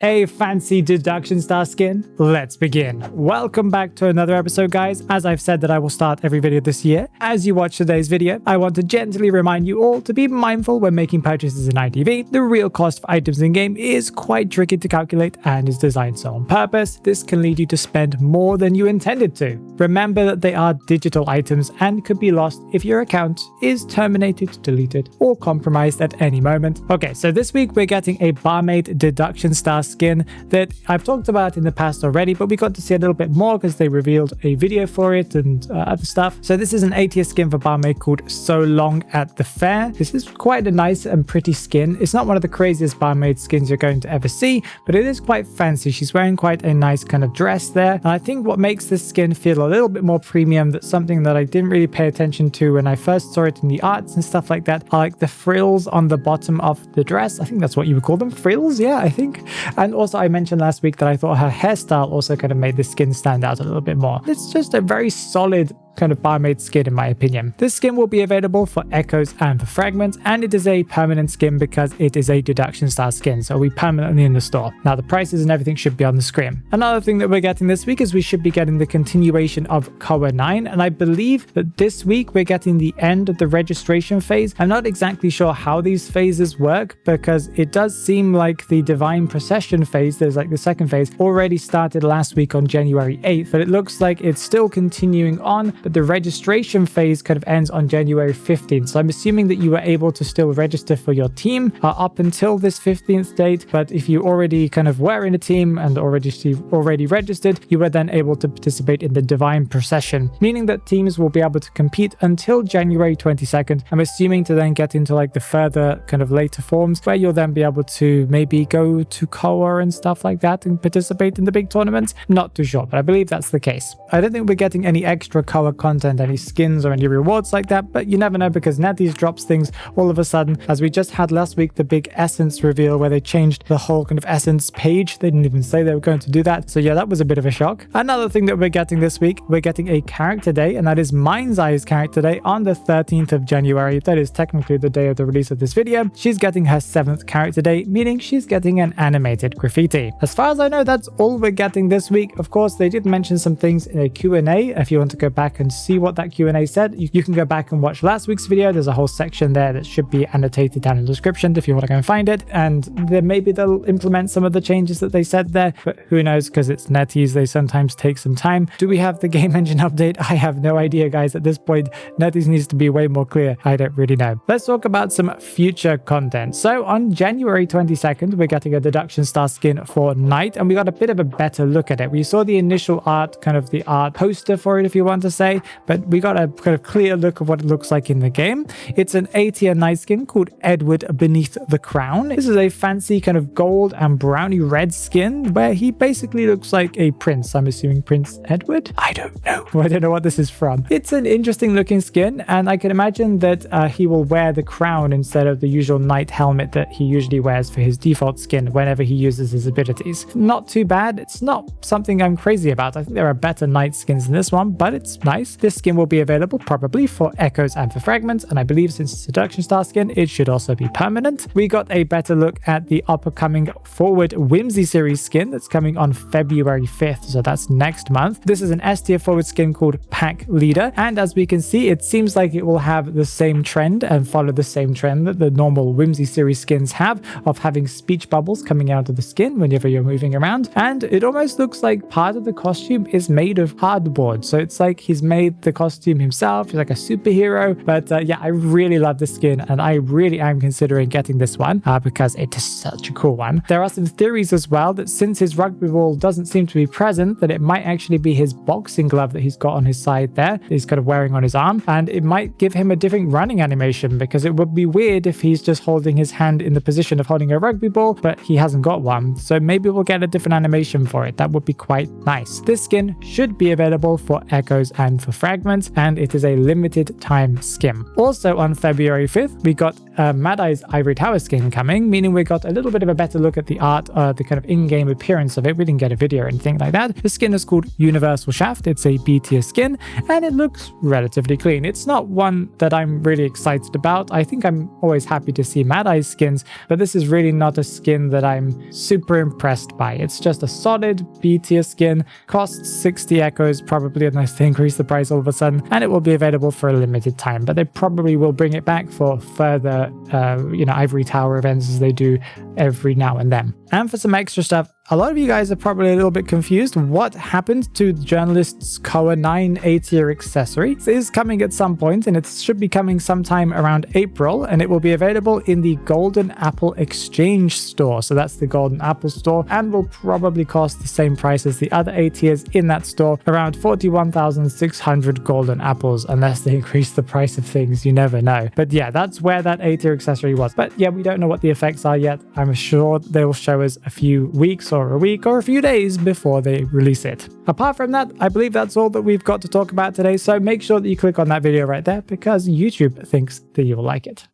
A fancy Deduction Star skin? Let's begin. Welcome back to another episode, guys. As I've said that I will start every video this year, as you watch today's video, I want to gently remind you all to be mindful when making purchases in IDV. The real cost of items in-game is quite tricky to calculate and is designed so on purpose. This can lead you to spend more than you intended to. Remember that they are digital items and could be lost if your account is terminated, deleted, or compromised at any moment. Okay, so this week we're getting a Barmaid Deduction Star skin that I've talked about in the past already, but we got to see a little bit more because they revealed a video for it and other stuff. So this is an 80th skin for Barmaid called So Long at the Fair. This is quite a nice and pretty skin. It's not one of the craziest Barmaid skins you're going to ever see, but it is quite fancy. She's wearing quite a nice kind of dress there. And I think what makes this skin feel a little bit more premium, that's something that I didn't really pay attention to when I first saw it in the arts and stuff like that, are like the frills on the bottom of the dress. I think that's what you would call them. Frills? Yeah, I think. And also I mentioned last week that I thought her hairstyle also kind of made the skin stand out a little bit more. It's just a very solid kind of Barmaid skin in my opinion. This skin will be available for echoes and for fragments, and it is a permanent skin because it is a Deduction Star skin, so it'll be permanently in the store. Now the prices and everything should be on the screen. Another thing that we're getting this week is we should be getting the continuation of COA 9, and I believe that this week we're getting the end of the registration phase. I'm not exactly sure how these phases work because it does seem like the Divine Procession phase, there's like the second phase, already started last week on January 8th, but it looks like it's still continuing on, but the registration phase kind of ends on January 15th. So I'm assuming that you were able to still register for your team up until this 15th date, but if you already kind of were in a team and already registered, you were then able to participate in the Divine Procession, meaning that teams will be able to compete until January 22nd. I'm assuming to then get into like the further kind of later forms where you'll then be able to maybe go to COA and stuff like that and participate in the big tournaments. Not too sure, but I believe that's the case. I don't think we're getting any extra COA content, any skins or any rewards like that, but you never know because NetEase drops things all of a sudden, as we just had last week the big Essence reveal where they changed the whole kind of Essence page. They didn't even say they were going to do that, so yeah, that was a bit of a shock. Another thing that we're getting this week, we're getting a character day, and that is Mind's Eye's character day on the 13th of January. That is technically the day of the release of this video. She's getting her 7th character day, meaning she's getting an animated graffiti. As far as I know, that's all we're getting this week. Of course, they did mention some things in a Q&A. If you want to go back and see what that Q&A said, you can go back and watch last week's video. There's a whole section there that should be annotated down in the description if you want to go and find it, and then maybe they'll implement some of the changes that they said there, but who knows, because it's NetEase, they sometimes take some time. Do we have the game engine update? I have no idea, guys. At this point, NetEase needs to be way more clear. I don't really know. Let's talk about some future content. So on January 22nd, we're getting a Deduction Star skin for Night, and we got a bit of a better look at it. We saw the initial art, kind of the art poster for it, if you want to say, but we got a kind of clear look of what it looks like in the game. It's an A-tier night skin called Edward Beneath the Crown. This is a fancy kind of gold and brownie red skin where he basically looks like a prince. I'm assuming Prince Edward? I don't know. I don't know what this is from. It's an interesting looking skin, and I can imagine that he will wear the crown instead of the usual knight helmet that he usually wears for his default skin whenever he uses his abilities. Not too bad. It's not something I'm crazy about. I think there are better knight skins than this one, but it's nice. This skin will be available probably for echoes and for fragments, and I believe since it's a Deduction Star skin, it should also be permanent. We got a better look at the upcoming Forward Whimsy series skin that's coming on February 5th, so that's next month. This is an S-tier forward skin called Pack Leader, and as we can see, it seems like it will have the same trend and follow the same trend that the normal Whimsy series skins have, of having speech bubbles coming out of the skin whenever you're moving around, and it almost looks like part of the costume is made of cardboard, so it's like he's made the costume himself. He's like a superhero, but yeah, I really love this skin, and I really am considering getting this one because it is such a cool one. There are some theories as well that since his rugby ball doesn't seem to be present, that it might actually be his boxing glove that he's got on his side there, that he's kind of wearing on his arm, and it might give him a different running animation, because it would be weird if he's just holding his hand in the position of holding a rugby ball, but he hasn't got one. So maybe we'll get a different animation for it. That would be quite nice. This skin should be available for echoes and for fragments, and it is a limited time skin. Also on February 5th, we got Mad Eye's Ivory Tower skin coming, meaning we got a little bit of a better look at the art, the kind of in-game appearance of it. We didn't get a video or anything like that. The skin is called Universal Shaft. It's a B tier skin, and it looks relatively clean. It's not one that I'm really excited about. I think I'm always happy to see Mad Eye's skins, but this is really not a skin that I'm super impressed by. It's just a solid B tier skin, costs 60 echoes probably unless they increase the price all of a sudden, and it will be available for a limited time, but they probably will bring it back for further Ivory Tower events as they do every now and then. And for some extra stuff, a lot of you guys are probably a little bit confused. What happened to the journalist's COA 9 A-tier accessory? It is coming at some point, and it should be coming sometime around April, and it will be available in the Golden Apple Exchange store. So that's the Golden Apple store, and will probably cost the same price as the other A-tiers in that store, around 41,600 golden apples, unless they increase the price of things. You never know. But yeah, that's where that A-tier accessory was. But yeah, we don't know what the effects are yet. I'm sure they will show us a few weeks or a week or a few days before they release it. Apart from that, I believe that's all that we've got to talk about today, so make sure that you click on that video right there because YouTube thinks that you will like it.